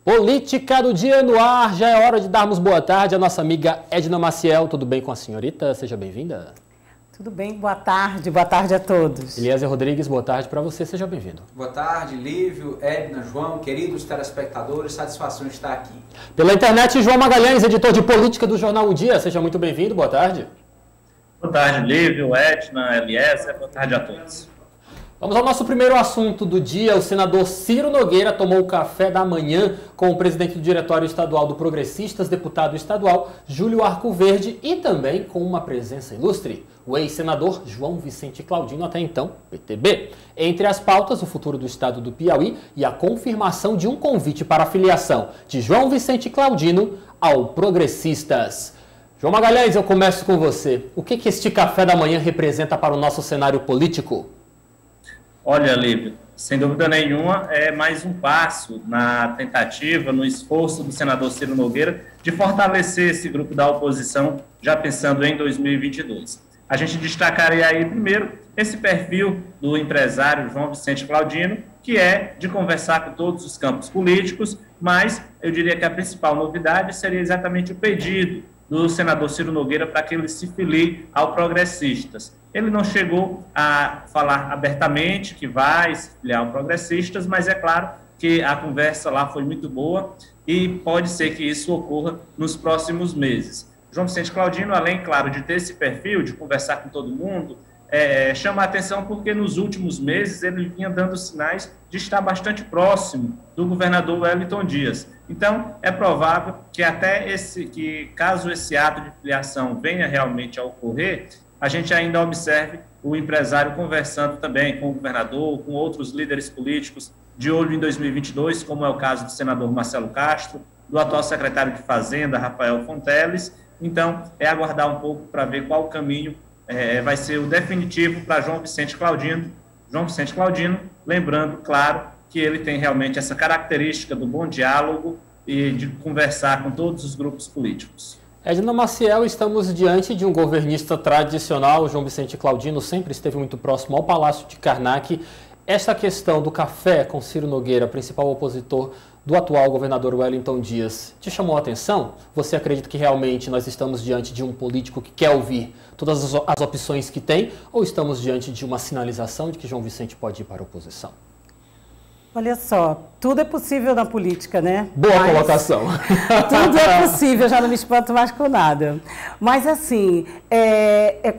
Política do dia no ar, já é hora de darmos boa tarde à nossa amiga Edna Maciel. Tudo bem com a senhorita? Seja bem-vinda. Tudo bem, boa tarde a todos. Eliezer Rodrigues, boa tarde para você, seja bem-vindo. Boa tarde, Lívio, Edna, João, queridos telespectadores, satisfação de estar aqui. Pela internet, João Magalhães, editor de política do Jornal O Dia, seja muito bem-vindo, boa tarde. Boa tarde, Lívio, Edna, Eliezer, boa tarde a todos. Vamos ao nosso primeiro assunto do dia. O senador Ciro Nogueira tomou o café da manhã com o presidente do Diretório Estadual do Progressistas, deputado estadual Júlio Arcoverde, e também com uma presença ilustre, o ex-senador João Vicente Claudino, até então PTB. Entre as pautas, o futuro do estado do Piauí e a confirmação de um convite para a filiação de João Vicente Claudino ao Progressistas. João Magalhães, eu começo com você. O que este café da manhã representa para o nosso cenário político? Olha, Lívio, sem dúvida nenhuma, é mais um passo na tentativa, no esforço do senador Ciro Nogueira de fortalecer esse grupo da oposição, já pensando em 2022. A gente destacaria aí, primeiro, esse perfil do empresário João Vicente Claudino, que é de conversar com todos os campos políticos, mas eu diria que a principal novidade seria exatamente o pedido do senador Ciro Nogueira para que ele se filie ao Progressistas. Ele não chegou a falar abertamente que vai se filiar ao Progressistas, mas é claro que a conversa lá foi muito boa e pode ser que isso ocorra nos próximos meses. João Vicente Claudino, além, claro, de ter esse perfil, de conversar com todo mundo, chama a atenção porque nos últimos meses ele vinha dando sinais de estar bastante próximo do governador Wellington Dias. Então, é provável que caso esse ato de filiação venha realmente a ocorrer, a gente ainda observe o empresário conversando também com o governador, com outros líderes políticos, de olho em 2022, como é o caso do senador Marcelo Castro, do atual secretário de Fazenda, Rafael Fonteles. Então, é aguardar um pouco para ver qual caminho vai ser o definitivo para João Vicente Claudino. João Vicente Claudino, lembrando, claro, que ele tem realmente essa característica do bom diálogo e de conversar com todos os grupos políticos. Edna Maciel, estamos diante de um governista tradicional. João Vicente Claudino sempre esteve muito próximo ao Palácio de Karnak. Esta questão do café com Ciro Nogueira, principal opositor do atual governador Wellington Dias, te chamou a atenção? Você acredita que realmente nós estamos diante de um político que quer ouvir todas as opções que tem, ou estamos diante de uma sinalização de que João Vicente pode ir para a oposição? Olha só, tudo é possível na política, né? Boa colocação. Tudo é possível, já não me espanto mais com nada. Mas assim,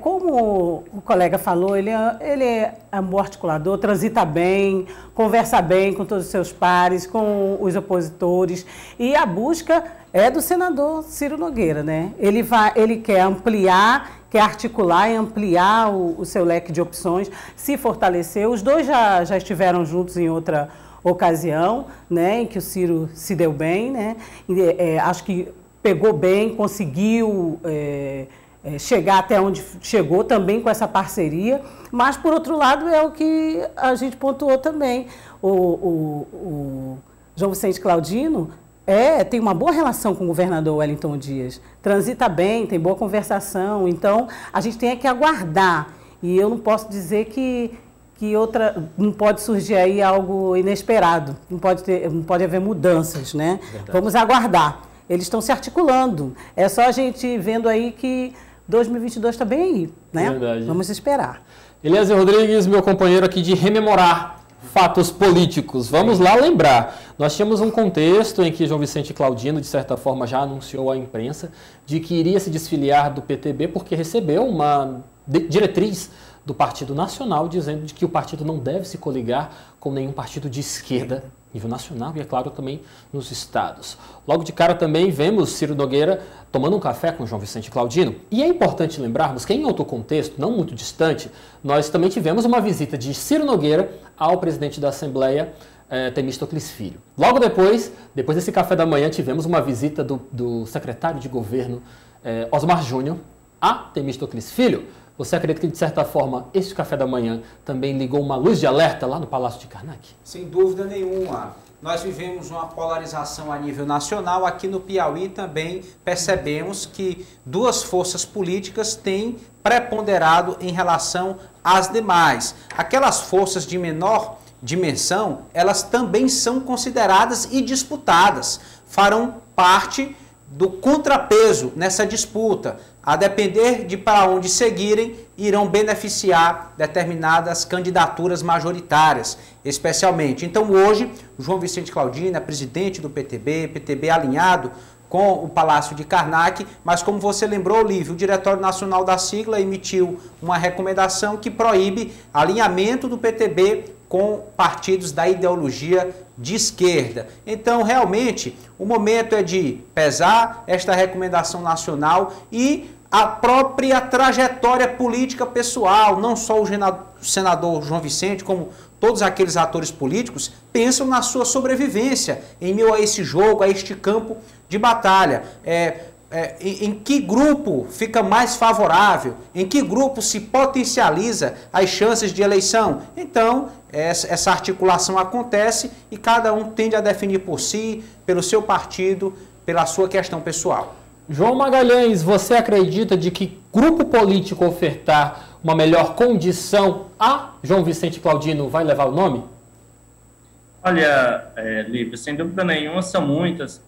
como o colega falou, ele é um bom articulador, transita bem, conversa bem com todos os seus pares, com os opositores, e a busca é do senador Ciro Nogueira, né? Ele quer ampliar, quer articular e ampliar o seu leque de opções, se fortalecer. Os dois já estiveram juntos em outra ocasião, né, em que o Ciro se deu bem, né? Acho que pegou bem, conseguiu chegar até onde chegou também com essa parceria, mas, por outro lado, é o que a gente pontuou também. O João Vicente Claudino tem uma boa relação com o governador Wellington Dias, transita bem, tem boa conversação, então a gente tem que aguardar. E eu não posso dizer que não pode surgir aí algo inesperado, não pode haver mudanças, né? Verdade. Vamos aguardar. Eles estão se articulando. É só a gente vendo aí que 2022 está bem aí, né? Verdade. Vamos esperar. Eliezer Rodrigues, meu companheiro aqui de rememorar fatos políticos. Vamos lá lembrar. Nós tínhamos um contexto em que João Vicente Claudino, de certa forma, já anunciou à imprensa de que iria se desfiliar do PTB porque recebeu uma diretriz do Partido Nacional dizendo de que o partido não deve se coligar com nenhum partido de esquerda, nível nacional e, é claro, também nos estados. Logo de cara também vemos Ciro Nogueira tomando um café com João Vicente Claudino. E é importante lembrarmos que em outro contexto, não muito distante, nós também tivemos uma visita de Ciro Nogueira ao presidente da Assembleia, Temístocles Filho. Logo depois desse café da manhã, tivemos uma visita do secretário de governo, Osmar Júnior, a Temístocles Filho. Você acredita que, de certa forma, esse café da manhã também ligou uma luz de alerta lá no Palácio de Karnak? Sem dúvida nenhuma. Nós vivemos uma polarização a nível nacional. Aqui no Piauí também percebemos que duas forças políticas têm preponderado em relação às demais. Aquelas forças de menor dimensão, elas também são consideradas e disputadas, farão parte do contrapeso nessa disputa. A depender de para onde seguirem, irão beneficiar determinadas candidaturas majoritárias, especialmente. Então hoje, o João Vicente Claudino é presidente do PTB alinhado com o Palácio de Karnak, mas como você lembrou, Lívio, o Diretório Nacional da sigla emitiu uma recomendação que proíbe alinhamento do PTB com partidos da ideologia de esquerda. Então, realmente, o momento é de pesar esta recomendação nacional e a própria trajetória política pessoal, não só o senador João Vicente, como todos aqueles atores políticos, pensam na sua sobrevivência em meio a esse jogo, a este campo de batalha. Em que grupo fica mais favorável? Em que grupo se potencializa as chances de eleição? Então, essa articulação acontece e cada um tende a definir por si, pelo seu partido, pela sua questão pessoal. João Magalhães, você acredita de que grupo político ofertar uma melhor condição a João Vicente Claudino vai levar o nome? Olha, Lívio, sem dúvida nenhuma, são muitas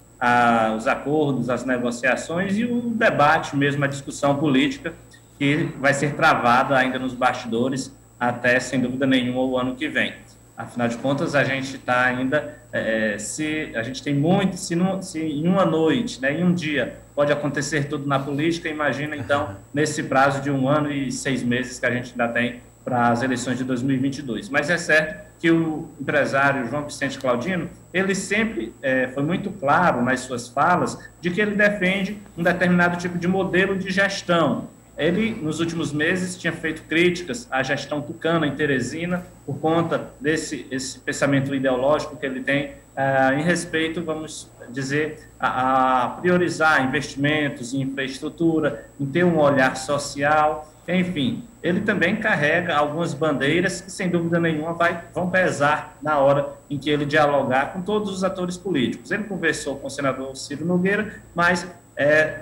os acordos, as negociações e o debate mesmo, a discussão política que vai ser travada ainda nos bastidores até, sem dúvida nenhuma, o ano que vem. Afinal de contas, a gente está ainda, a gente tem muito, se em uma noite, né, em um dia, pode acontecer tudo na política, imagina então nesse prazo de 1 ano e 6 meses que a gente ainda tem para as eleições de 2022. Mas é certo que o empresário João Vicente Claudino, ele sempre foi muito claro nas suas falas de que ele defende um determinado tipo de modelo de gestão. Ele, nos últimos meses, tinha feito críticas à gestão tucana em Teresina por conta esse pensamento ideológico que ele tem em respeito, vamos dizer, a priorizar investimentos em infraestrutura, em ter um olhar social, enfim. Ele também carrega algumas bandeiras que, sem dúvida nenhuma, vão pesar na hora em que ele dialogar com todos os atores políticos. Ele conversou com o senador Ciro Nogueira, mas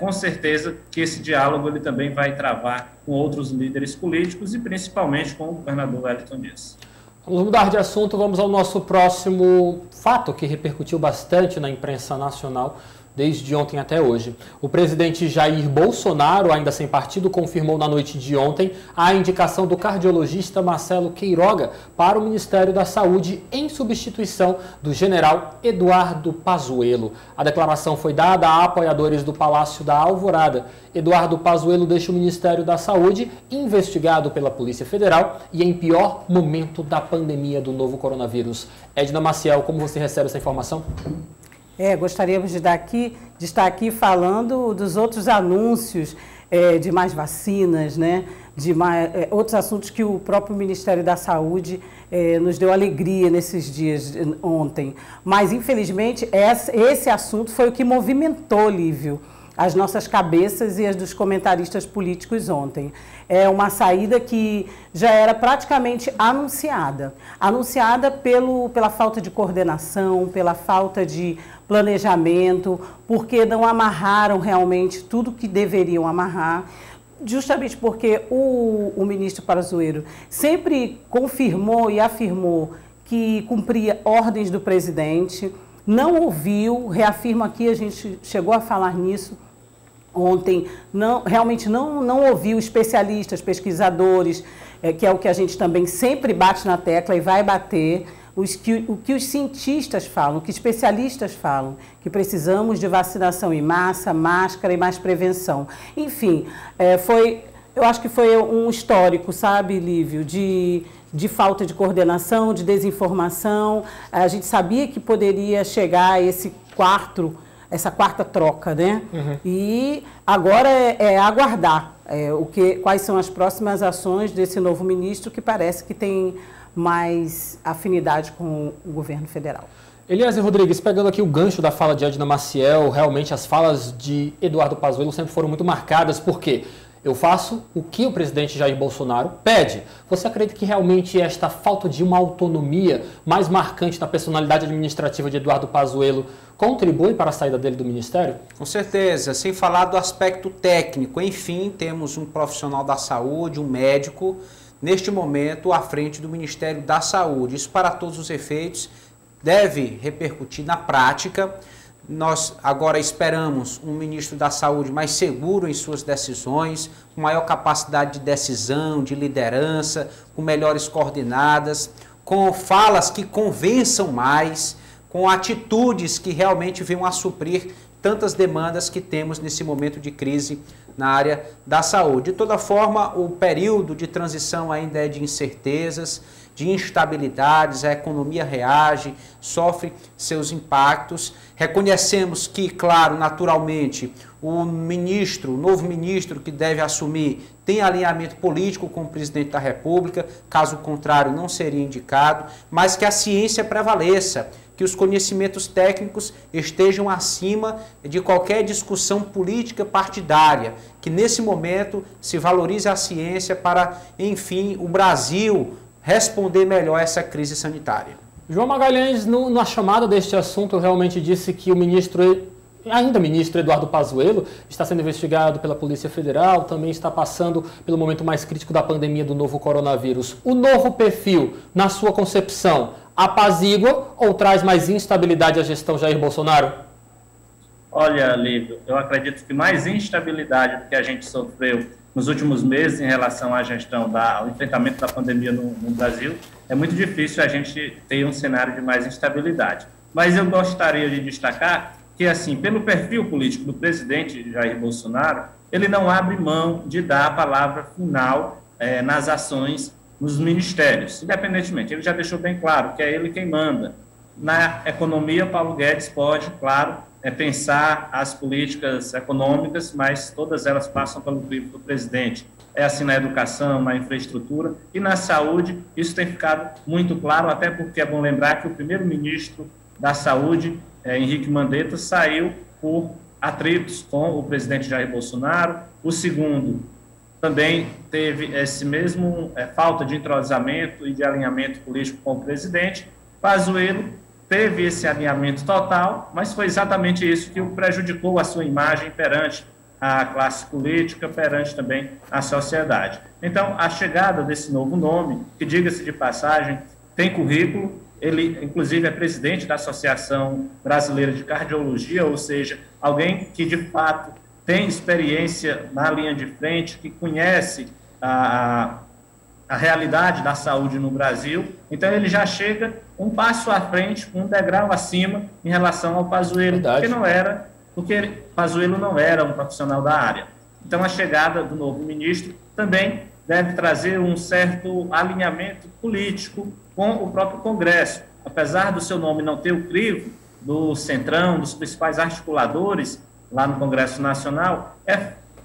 com certeza que esse diálogo ele também vai travar com outros líderes políticos e principalmente com o governador Wellington Dias. Vamos mudar de assunto, vamos ao nosso próximo fato que repercutiu bastante na imprensa nacional desde ontem até hoje. O presidente Jair Bolsonaro, ainda sem partido, confirmou na noite de ontem a indicação do cardiologista Marcelo Queiroga para o Ministério da Saúde em substituição do general Eduardo Pazuello. A declaração foi dada a apoiadores do Palácio da Alvorada. Eduardo Pazuello deixa o Ministério da Saúde investigado pela Polícia Federal e em pior momento da pandemia do novo coronavírus. Edna Maciel, como você recebe essa informação? Gostaríamos de estar aqui falando dos outros anúncios de mais vacinas, né? De outros assuntos que o próprio Ministério da Saúde nos deu alegria nesses dias ontem. Mas, infelizmente, esse assunto foi o que movimentou, Lívio, as nossas cabeças e as dos comentaristas políticos ontem. É uma saída que já era praticamente anunciada pela falta de coordenação, pela falta de planejamento, porque não amarraram realmente tudo que deveriam amarrar, justamente porque o ministro Pazuello sempre confirmou e afirmou que cumpria ordens do presidente, não ouviu, reafirmo aqui, a gente chegou a falar nisso ontem, realmente não ouviu especialistas, pesquisadores, que é o que a gente também sempre bate na tecla e vai bater, o que os cientistas falam, o que especialistas falam, que precisamos de vacinação em massa, máscara e mais prevenção. Enfim, eu acho que foi um histórico, sabe, Lívio, de falta de coordenação, de desinformação. A gente sabia que poderia chegar a essa quarta troca, né? Uhum. E agora é aguardar quais são as próximas ações desse novo ministro, que parece que tem mais afinidade com o governo federal. Eliezer Rodrigues, pegando aqui o gancho da fala de Edna Maciel, realmente as falas de Eduardo Pazuello sempre foram muito marcadas, porque eu faço o que o presidente Jair Bolsonaro pede. Você acredita que realmente esta falta de uma autonomia mais marcante na personalidade administrativa de Eduardo Pazuello contribui para a saída dele do ministério? Com certeza, sem falar do aspecto técnico. Enfim, temos um profissional da saúde, um médico, neste momento, à frente do Ministério da Saúde. Isso, para todos os efeitos, deve repercutir na prática. Nós agora esperamos um ministro da Saúde mais seguro em suas decisões, com maior capacidade de decisão, de liderança, com melhores coordenadas, com falas que convençam mais, com atitudes que realmente venham a suprir tantas demandas que temos nesse momento de crise na área da saúde. De toda forma, o período de transição ainda é de incertezas, de instabilidades, a economia reage, sofre seus impactos. Reconhecemos que, claro, naturalmente, o novo ministro que deve assumir tem alinhamento político com o presidente da República, caso contrário não seria indicado, mas que a ciência prevaleça, que os conhecimentos técnicos estejam acima de qualquer discussão política partidária, que nesse momento se valorize a ciência para, enfim, o Brasil responder melhor a essa crise sanitária. João Magalhães, na chamada deste assunto, realmente disse que o ainda ministro Eduardo Pazuello está sendo investigado pela Polícia Federal, também está passando pelo momento mais crítico da pandemia do novo coronavírus. O novo perfil, na sua concepção, apazigua ou traz mais instabilidade à gestão Jair Bolsonaro? Olha, Lívio, eu acredito que mais instabilidade do que a gente sofreu nos últimos meses em relação à gestão, ao enfrentamento da pandemia no Brasil, é muito difícil a gente ter um cenário de mais instabilidade. Mas eu gostaria de destacar que, assim, pelo perfil político do presidente Jair Bolsonaro, ele não abre mão de dar a palavra final nas ações nos ministérios, independentemente. Ele já deixou bem claro que é ele quem manda. Na economia, Paulo Guedes pode, claro, pensar as políticas econômicas, mas todas elas passam pelo crivo do presidente. É assim na educação, na infraestrutura e na saúde. Isso tem ficado muito claro, até porque é bom lembrar que o primeiro-ministro da Saúde, Henrique Mandetta, saiu por atritos com o presidente Jair Bolsonaro. O segundo também teve esse mesmo falta de entrosamento e de alinhamento político com o presidente. Pazuello teve esse alinhamento total, mas foi exatamente isso que o prejudicou a sua imagem perante a classe política, perante também a sociedade. Então, a chegada desse novo nome, que, diga-se de passagem, tem currículo, ele, inclusive, é presidente da Associação Brasileira de Cardiologia, ou seja, alguém que, de fato, tem experiência na linha de frente, que conhece a realidade da saúde no Brasil. Então, ele já chega um passo à frente, um degrau acima em relação ao Pazuello, porque Pazuello não era um profissional da área. Então, a chegada do novo ministro também deve trazer um certo alinhamento político com o próprio Congresso. Apesar do seu nome não ter o crivo do Centrão, dos principais articuladores lá no Congresso Nacional,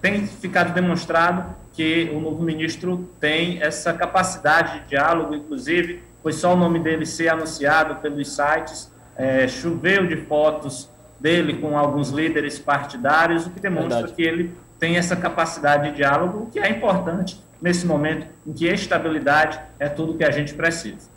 tem ficado demonstrado que o novo ministro tem essa capacidade de diálogo, inclusive, foi só o nome dele ser anunciado pelos sites, choveu de fotos dele com alguns líderes partidários, o que demonstra que ele tem essa capacidade de diálogo, o que é importante nesse momento em que a estabilidade é tudo que a gente precisa.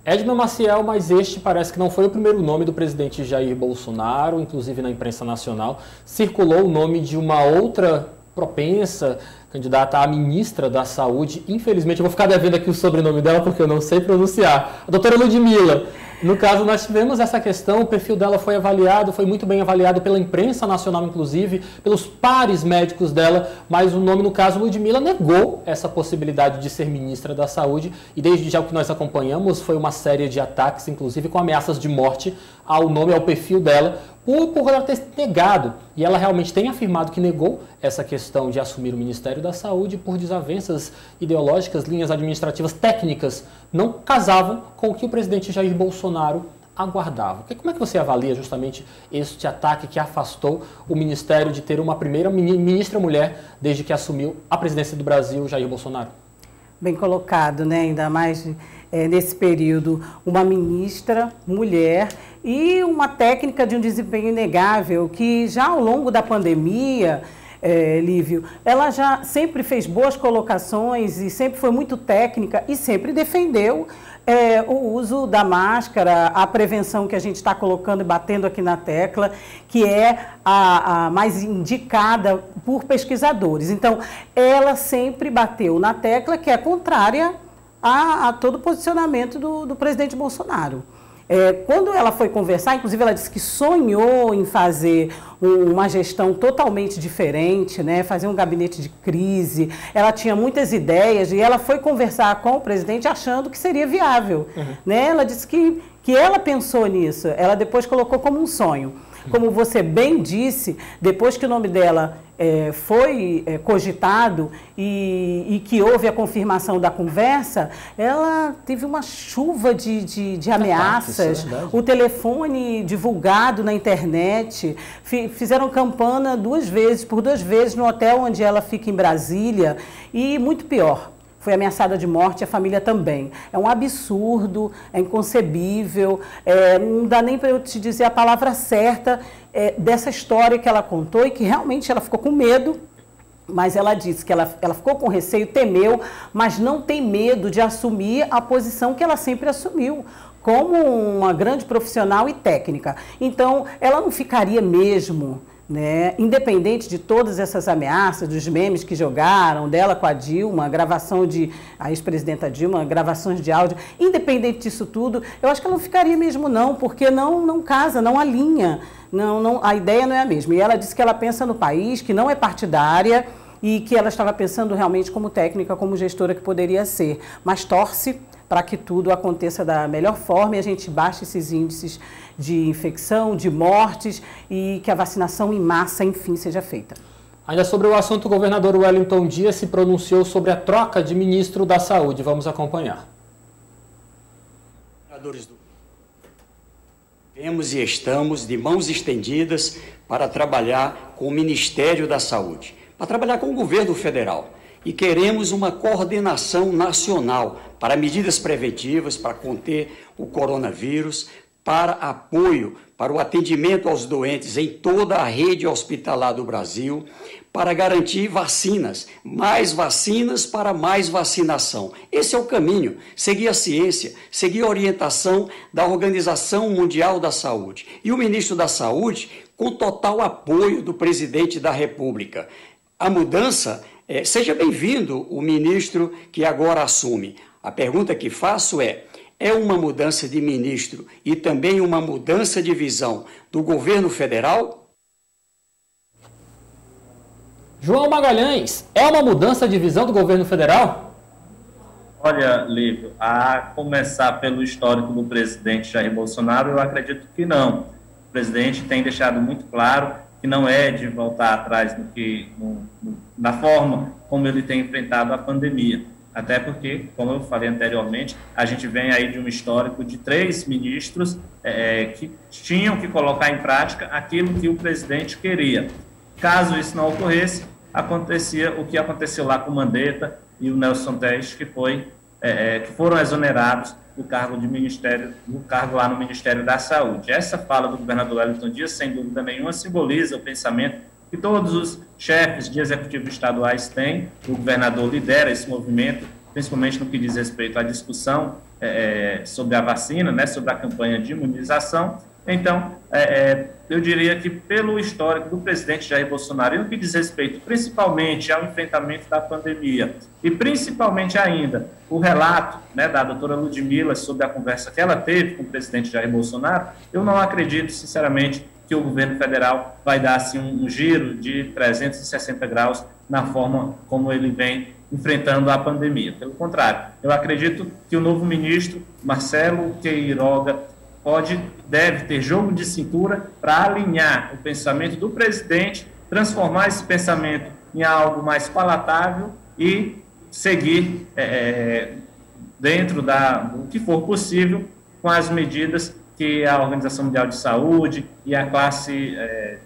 Edna Maciel, mas este parece que não foi o primeiro nome do presidente Jair Bolsonaro, inclusive na imprensa nacional, circulou o nome de uma outra propensa candidata a ministra da Saúde. Infelizmente, eu vou ficar devendo aqui o sobrenome dela porque eu não sei pronunciar. A doutora Ludmilla. No caso, nós tivemos essa questão, o perfil dela foi avaliado, foi muito bem avaliado pela imprensa nacional, inclusive, pelos pares médicos dela, mas o nome, no caso, Ludmilla, negou essa possibilidade de ser ministra da Saúde, e desde já o que nós acompanhamos foi uma série de ataques, inclusive com ameaças de morte ao nome, ao perfil dela, por ela ter negado. E ela realmente tem afirmado que negou essa questão de assumir o Ministério da Saúde por desavenças ideológicas, linhas administrativas técnicas, não casavam com o que o presidente Jair Bolsonaro aguardava. Como é que você avalia justamente este ataque que afastou o Ministério de ter uma primeira ministra mulher desde que assumiu a presidência do Brasil, Jair Bolsonaro? Bem colocado, né? Ainda mais nesse período, uma ministra mulher e uma técnica de um desempenho inegável que já ao longo da pandemia, Lívio, ela já sempre fez boas colocações e sempre foi muito técnica e sempre defendeu o uso da máscara, a prevenção que a gente está colocando e batendo aqui na tecla, que é a mais indicada por pesquisadores. Então, ela sempre bateu na tecla que é contrária a todo o posicionamento do presidente Bolsonaro. Quando ela foi conversar, inclusive ela disse que sonhou em fazer uma gestão totalmente diferente, né? Fazer um gabinete de crise, ela tinha muitas ideias e ela foi conversar com o presidente achando que seria viável. Né? Ela disse que ela pensou nisso, ela depois colocou como um sonho. Como você bem disse, depois que o nome dela foi cogitado e que houve a confirmação da conversa, ela teve uma chuva de ameaças, o telefone divulgado na internet, fizeram campana por duas vezes no hotel onde ela fica em Brasília e muito pior. Foi ameaçada de morte, a família também. É um absurdo, é inconcebível, não dá nem para eu te dizer a palavra certa dessa história que ela contou e que realmente ela ficou com medo, mas ela disse que ela ficou com receio, temeu, mas não tem medo de assumir a posição que ela sempre assumiu, como uma grande profissional e técnica. Então, ela não ficaria mesmo... Né? Independente de todas essas ameaças, dos memes que jogaram, dela com a Dilma, a ex-presidenta Dilma, gravações de áudio, independente disso tudo, eu acho que ela não ficaria mesmo não, porque não casa, não alinha, a ideia não é a mesma. E ela disse que ela pensa no país, que não é partidária e que ela estava pensando realmente como técnica, como gestora que poderia ser, mas torce para que tudo aconteça da melhor forma e a gente baixe esses índices de infecção, de mortes e que a vacinação em massa, enfim, seja feita. Ainda sobre o assunto, o governador Wellington Dias se pronunciou sobre a troca de ministro da Saúde. Vamos acompanhar. Temos e estamos de mãos estendidas para trabalhar com o Ministério da Saúde, para trabalhar com o governo federal. E queremos uma coordenação nacional para medidas preventivas, para conter o coronavírus, para apoio, para o atendimento aos doentes em toda a rede hospitalar do Brasil, para garantir vacinas, mais vacinas para mais vacinação. Esse é o caminho, seguir a ciência, seguir a orientação da Organização Mundial da Saúde. E o ministro da Saúde, com total apoio do presidente da República. A mudança... seja bem-vindo o ministro que agora assume. A pergunta que faço é uma mudança de ministro e também uma mudança de visão do governo federal? João Magalhães, é uma mudança de visão do governo federal? Olha, Lívio, a começar pelo histórico do presidente Jair Bolsonaro, eu acredito que não. O presidente tem deixado muito claro que não é de voltar atrás da forma como ele tem enfrentado a pandemia. Até porque, como eu falei anteriormente, a gente vem aí de um histórico de 3 ministros que tinham que colocar em prática aquilo que o presidente queria. Caso isso não ocorresse, acontecia o que aconteceu lá com o Mandetta e o Nelson Teich, que foram exonerados do cargo lá no Ministério da Saúde. Essa fala do governador Wellington Dias, sem dúvida nenhuma, simboliza o pensamento que todos os chefes de executivos estaduais têm. O governador lidera esse movimento, principalmente no que diz respeito à discussão sobre a vacina, né, sobre a campanha de imunização. Então, eu diria que pelo histórico do presidente Jair Bolsonaro, e no que diz respeito principalmente ao enfrentamento da pandemia, e principalmente ainda o relato, né, da doutora Ludmila sobre a conversa que ela teve com o presidente Jair Bolsonaro, eu não acredito, sinceramente, que o governo federal vai dar assim, um giro de 360 graus na forma como ele vem enfrentando a pandemia. Pelo contrário, eu acredito que o novo ministro, Marcelo Queiroga, deve ter jogo de cintura para alinhar o pensamento do presidente, transformar esse pensamento em algo mais palatável e seguir dentro do que for possível com as medidas que a Organização Mundial de Saúde e a classe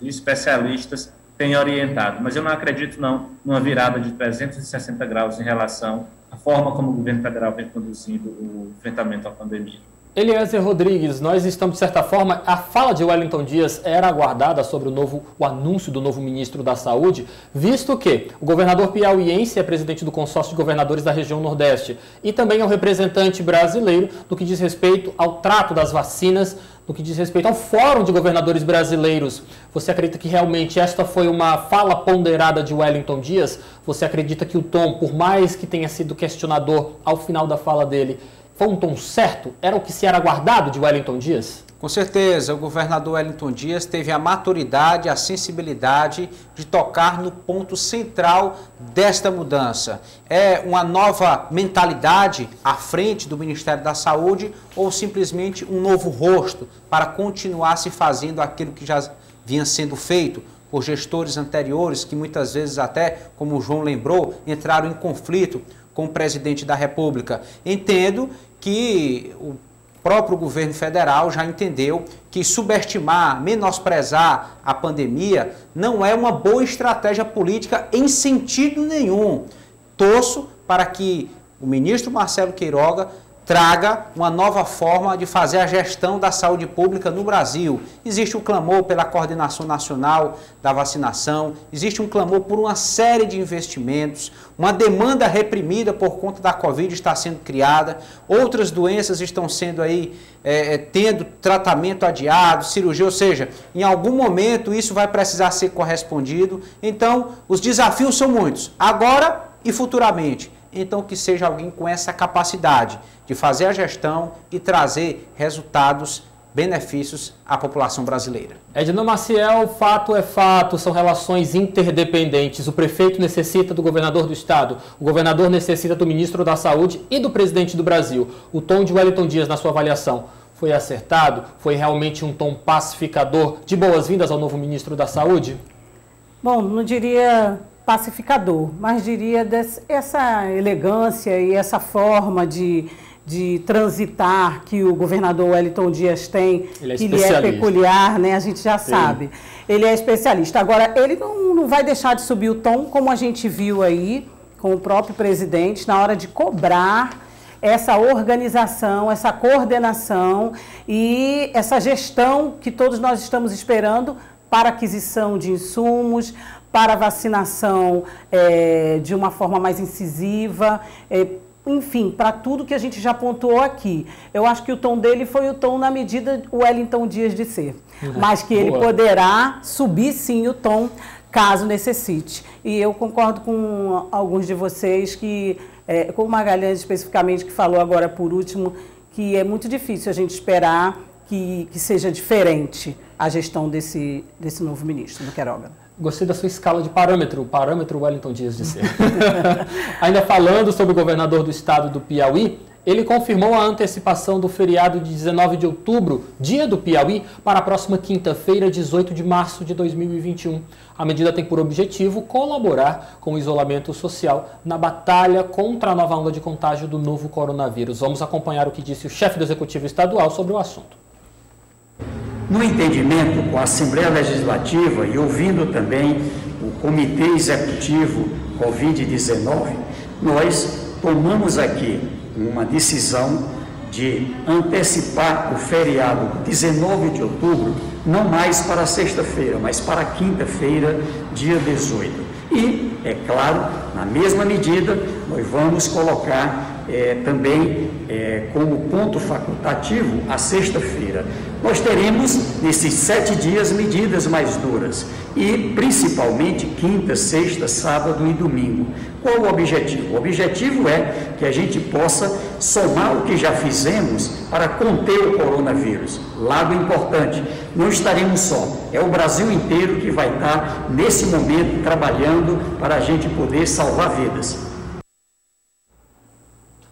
de especialistas têm orientado. Mas eu não acredito, numa virada de 360 graus em relação à forma como o governo federal vem conduzindo o enfrentamento à pandemia. Eliezer Rodrigues, nós estamos, de certa forma, a fala de Wellington Dias era aguardada sobre o anúncio do novo ministro da Saúde, visto que o governador piauiense é presidente do consórcio de governadores da região Nordeste e também é o representante brasileiro no que diz respeito ao trato das vacinas no que diz respeito ao Fórum de Governadores Brasileiros, você acredita que realmente esta foi uma fala ponderada de Wellington Dias? Você acredita que o tom, por mais que tenha sido questionador ao final da fala dele, foi um tom certo? Era o que se era aguardado de Wellington Dias? Com certeza, o governador Wellington Dias teve a maturidade, a sensibilidade de tocar no ponto central desta mudança. É uma nova mentalidade à frente do Ministério da Saúde ou simplesmente um novo rosto para continuar se fazendo aquilo que já vinha sendo feito por gestores anteriores que muitas vezes até, como o João lembrou, entraram em conflito com o presidente da República? Entendo que o próprio governo federal já entendeu que subestimar, menosprezar a pandemia não é uma boa estratégia política em sentido nenhum. Torço para que o ministro Marcelo Queiroga traga uma nova forma de fazer a gestão da saúde pública no Brasil. Existe um clamor pela coordenação nacional da vacinação, existe um clamor por uma série de investimentos, uma demanda reprimida por conta da Covid está sendo criada, outras doenças estão sendo aí, tendo tratamento adiado, cirurgia, ou seja, em algum momento isso vai precisar ser correspondido. Então, os desafios são muitos, agora e futuramente. Então, que seja alguém com essa capacidade de fazer a gestão e trazer resultados, benefícios à população brasileira. Edna Maciel, fato é fato, são relações interdependentes. O prefeito necessita do governador do estado, o governador necessita do ministro da Saúde e do presidente do Brasil. O tom de Wellington Dias, na sua avaliação, foi acertado? Foi realmente um tom pacificador de boas-vindas ao novo ministro da Saúde? Bom, não diria pacificador, mas diria essa elegância e essa forma de transitar que o governador Wellington Dias tem, que ele é peculiar, né? A gente já sabe. Ele é especialista. Agora, ele não vai deixar de subir o tom, como a gente viu aí com o próprio presidente, na hora de cobrar essa organização, essa coordenação e essa gestão que todos nós estamos esperando para aquisição de insumos, para vacinação de uma forma mais incisiva, enfim, para tudo que a gente já pontuou aqui. Eu acho que o tom dele foi o tom na medida Wellington Dias de ser, mas que ele poderá subir sim o tom caso necessite. E eu concordo com alguns de vocês que, com o Magalhães especificamente, que falou agora por último, que é muito difícil a gente esperar que seja diferente a gestão desse novo ministro, do Queiroga. Gostei da sua escala de parâmetro Wellington Dias de ser. Ainda falando sobre o governador do estado do Piauí, ele confirmou a antecipação do feriado de 19 de outubro, dia do Piauí, para a próxima quinta-feira, 18 de março de 2021. A medida tem por objetivo colaborar com o isolamento social na batalha contra a nova onda de contágio do novo coronavírus. Vamos acompanhar o que disse o chefe do Executivo Estadual sobre o assunto. No entendimento com a Assembleia Legislativa e ouvindo também o Comitê Executivo Covid-19, nós tomamos aqui uma decisão de antecipar o feriado 19 de outubro, não mais para sexta-feira, mas para quinta-feira, dia 18. E, é claro, na mesma medida, nós vamos colocar também como ponto facultativo a sexta-feira. Nós teremos, nesses 7 dias, medidas mais duras e, principalmente, quinta, sexta, sábado e domingo. Qual o objetivo? O objetivo é que a gente possa somar o que já fizemos para conter o coronavírus. Lado importante, não estaremos só, é o Brasil inteiro que vai estar, nesse momento, trabalhando para a gente poder salvar vidas.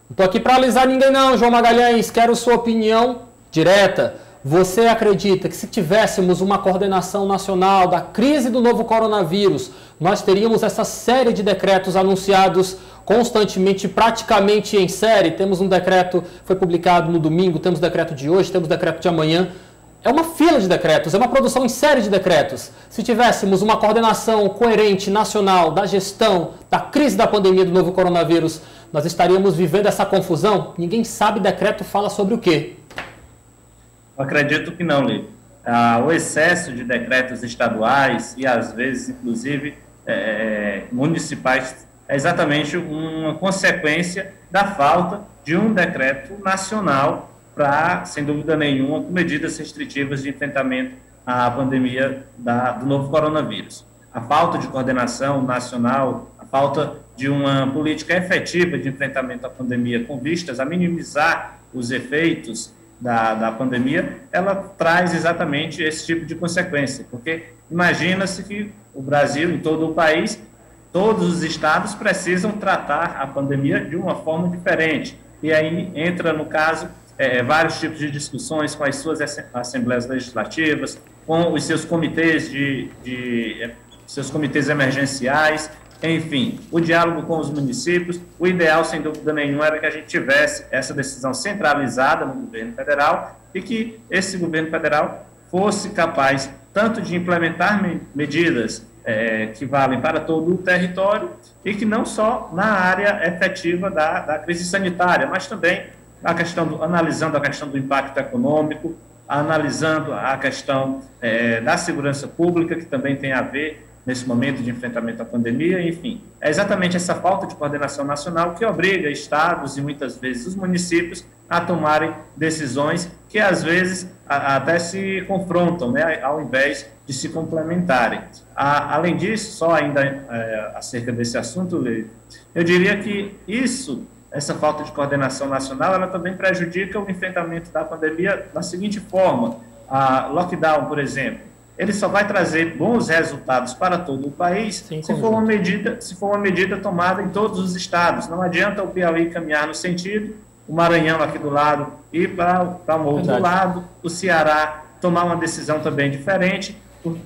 Não estou aqui para alisar ninguém não, João Magalhães, quero sua opinião direta. Você acredita que se tivéssemos uma coordenação nacional da crise do novo coronavírus, nós teríamos essa série de decretos anunciados constantemente, praticamente em série? Temos um decreto, foi publicado no domingo, temos decreto de hoje, temos decreto de amanhã. É uma fila de decretos, é uma produção em série de decretos. Se tivéssemos uma coordenação coerente nacional da gestão da crise da pandemia do novo coronavírus, nós estaríamos vivendo essa confusão? Ninguém sabe decreto fala sobre o quê? Eu acredito que não, Lívia. O excesso de decretos estaduais e, às vezes, inclusive, municipais, é exatamente uma consequência da falta de um decreto nacional para, sem dúvida nenhuma, com medidas restritivas de enfrentamento à pandemia do novo coronavírus. A falta de coordenação nacional, a falta de uma política efetiva de enfrentamento à pandemia com vistas a minimizar os efeitos da pandemia, ela traz exatamente esse tipo de consequência, porque imagina-se que o Brasil, em todo o país, todos os estados precisam tratar a pandemia de uma forma diferente, e aí entra, no caso, vários tipos de discussões com as suas assembleias legislativas, com os seus comitês seus comitês emergenciais, enfim, o diálogo com os municípios. O ideal, sem dúvida nenhuma, era que a gente tivesse essa decisão centralizada no governo federal e que esse governo federal fosse capaz tanto de implementar medidas que valem para todo o território e que não só na área efetiva da crise sanitária, mas também analisando a questão do impacto econômico, analisando a questão da segurança pública, que também tem a ver nesse momento de enfrentamento à pandemia, enfim. É exatamente essa falta de coordenação nacional que obriga estados e muitas vezes os municípios a tomarem decisões que às vezes até se confrontam, né, ao invés de se complementarem. Além disso, só ainda acerca desse assunto, eu diria que essa falta de coordenação nacional, ela também prejudica o enfrentamento da pandemia da seguinte forma: a lockdown, por exemplo, ele só vai trazer bons resultados para todo o país se for uma medida tomada em todos os estados. Não adianta o Piauí caminhar no sentido, o Maranhão aqui do lado ir para um outro lado, o Ceará tomar uma decisão também diferente,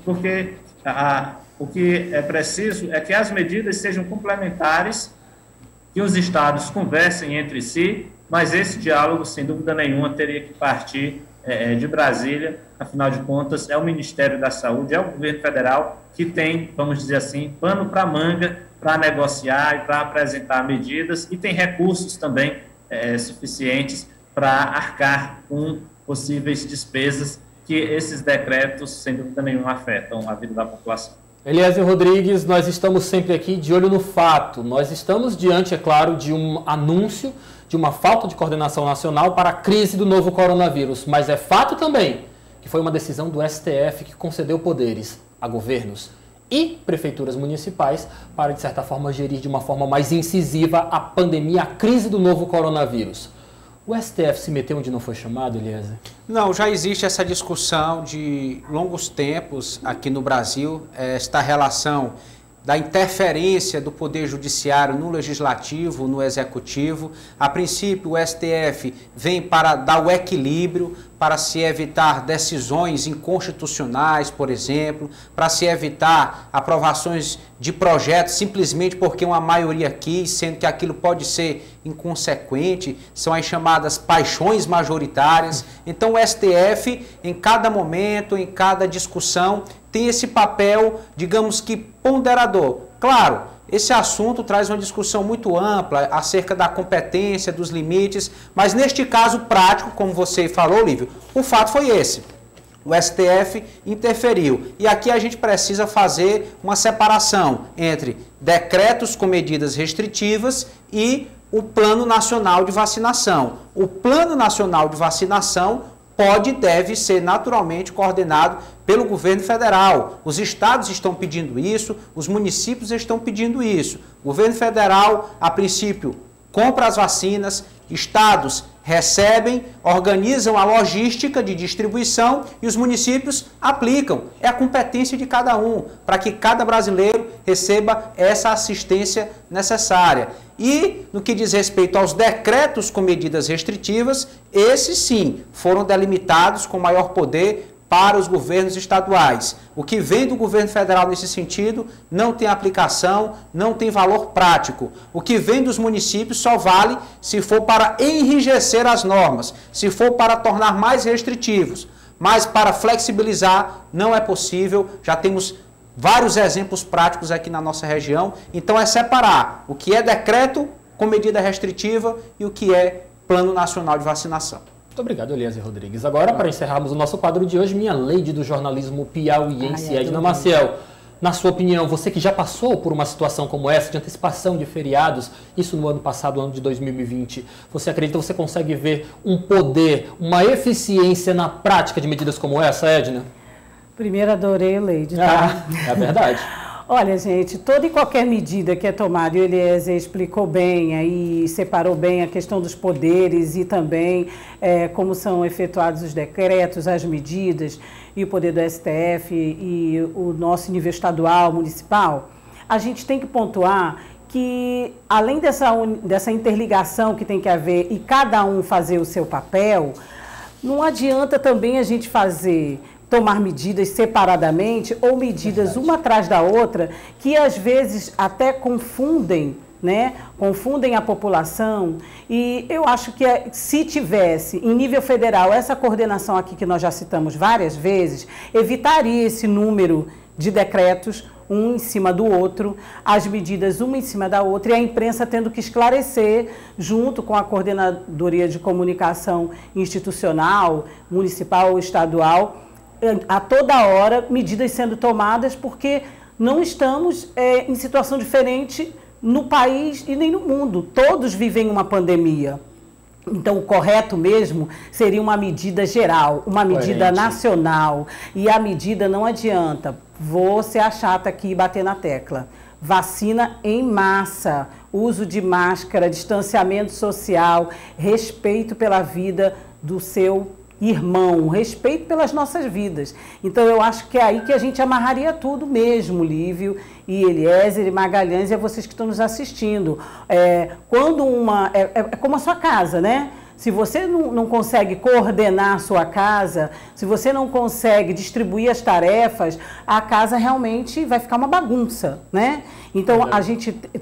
porque o que é preciso é que as medidas sejam complementares, que os estados conversem entre si, mas esse diálogo, sem dúvida nenhuma, teria que partir de Brasília. Afinal de contas, é o Ministério da Saúde, é o governo federal que tem, vamos dizer assim, pano para manga para negociar e para apresentar medidas, e tem recursos também suficientes para arcar com possíveis despesas que esses decretos, sem dúvida nenhuma, afetam a vida da população. Eliezer Rodrigues, nós estamos sempre aqui de olho no fato. Nós estamos diante, é claro, de um anúncio de uma falta de coordenação nacional para a crise do novo coronavírus, mas é fato também que foi uma decisão do STF que concedeu poderes a governos e prefeituras municipais para, de certa forma, gerir de uma forma mais incisiva a pandemia, a crise do novo coronavírus. O STF se meteu onde não foi chamado, Eliezer? Não, já existe essa discussão de longos tempos aqui no Brasil, esta relação da interferência do Poder Judiciário no Legislativo, no Executivo. A princípio, o STF vem para dar o equilíbrio, para se evitar decisões inconstitucionais, por exemplo, para se evitar aprovações de projetos simplesmente porque uma maioria quis, sendo que aquilo pode ser inconsequente, são as chamadas paixões majoritárias. Então, o STF, em cada momento, em cada discussão, tem esse papel, digamos que ponderador. Claro, esse assunto traz uma discussão muito ampla acerca da competência, dos limites, mas neste caso prático, como você falou, Lívio, o fato foi esse. O STF interferiu. E aqui a gente precisa fazer uma separação entre decretos com medidas restritivas e o Plano Nacional de Vacinação. O Plano Nacional de Vacinação pode e deve ser naturalmente coordenado pelo governo federal. Os estados estão pedindo isso, os municípios estão pedindo isso. O governo federal, a princípio, compra as vacinas, estados recebem, organizam a logística de distribuição e os municípios aplicam. É a competência de cada um, para que cada brasileiro receba essa assistência necessária. E, no que diz respeito aos decretos com medidas restritivas, esses sim foram delimitados com maior poder para os governos estaduais. O que vem do governo federal nesse sentido não tem aplicação, não tem valor prático. O que vem dos municípios só vale se for para enrijecer as normas, se for para tornar mais restritivos. Mas para flexibilizar não é possível, já temos vários exemplos práticos aqui na nossa região. Então é separar o que é decreto com medida restritiva e o que é Plano Nacional de Vacinação. Muito obrigado, Eliezer Rodrigues. Agora, para encerrarmos o nosso quadro de hoje, minha lady do jornalismo piauiense, Edna Maciel. Na sua opinião, você que já passou por uma situação como essa, de antecipação de feriados, isso no ano passado, ano de 2020, você acredita que você consegue ver um poder, uma eficiência na prática de medidas como essa, Edna? Primeiro, adorei a Leide, tá? É verdade. Olha, gente, toda e qualquer medida que é tomada, e o Eliezer explicou bem, aí separou bem a questão dos poderes e também como são efetuados os decretos, as medidas, e o poder do STF e o nosso nível estadual, municipal, a gente tem que pontuar que, além dessa interligação que tem que haver e cada um fazer o seu papel, não adianta também a gente tomar medidas separadamente ou medidas uma atrás da outra, que às vezes até confundem, né? Confundem a população. E eu acho que se tivesse, em nível federal, essa coordenação aqui que nós já citamos várias vezes, evitaria esse número de decretos, um em cima do outro, as medidas uma em cima da outra, e a imprensa tendo que esclarecer, junto com a Coordenadoria de Comunicação Institucional, municipal ou estadual, a toda hora, medidas sendo tomadas, porque não estamos em situação diferente no país e nem no mundo. Todos vivem uma pandemia. Então, o correto mesmo seria uma medida geral, uma medida nacional. E a medida não adianta. Vou ser a chata aqui e bater na tecla. Vacina em massa, uso de máscara, distanciamento social, respeito pela vida do seu irmão, respeito pelas nossas vidas. Então, eu acho que é aí que a gente amarraria tudo mesmo, Lívio e Eliezer e Magalhães, e a vocês que estão nos assistindo. Quando é como a sua casa, né? Se você não consegue coordenar a sua casa, se você não consegue distribuir as tarefas, a casa realmente vai ficar uma bagunça, né? Então,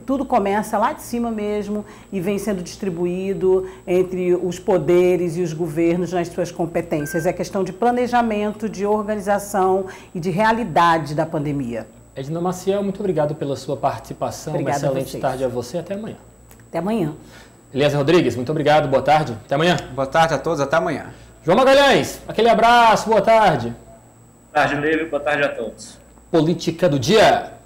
tudo começa lá de cima mesmo e vem sendo distribuído entre os poderes e os governos nas suas competências. É questão de planejamento, de organização e de realidade da pandemia. Edna Maciel, muito obrigado pela sua participação. Obrigada. Uma excelente tarde a você. Até amanhã. Até amanhã. Eliezer Rodrigues, muito obrigado. Boa tarde. Até amanhã. Boa tarde a todos. Até amanhã. João Magalhães, aquele abraço. Boa tarde. Boa tarde, Lívio. Boa tarde a todos. Política do dia.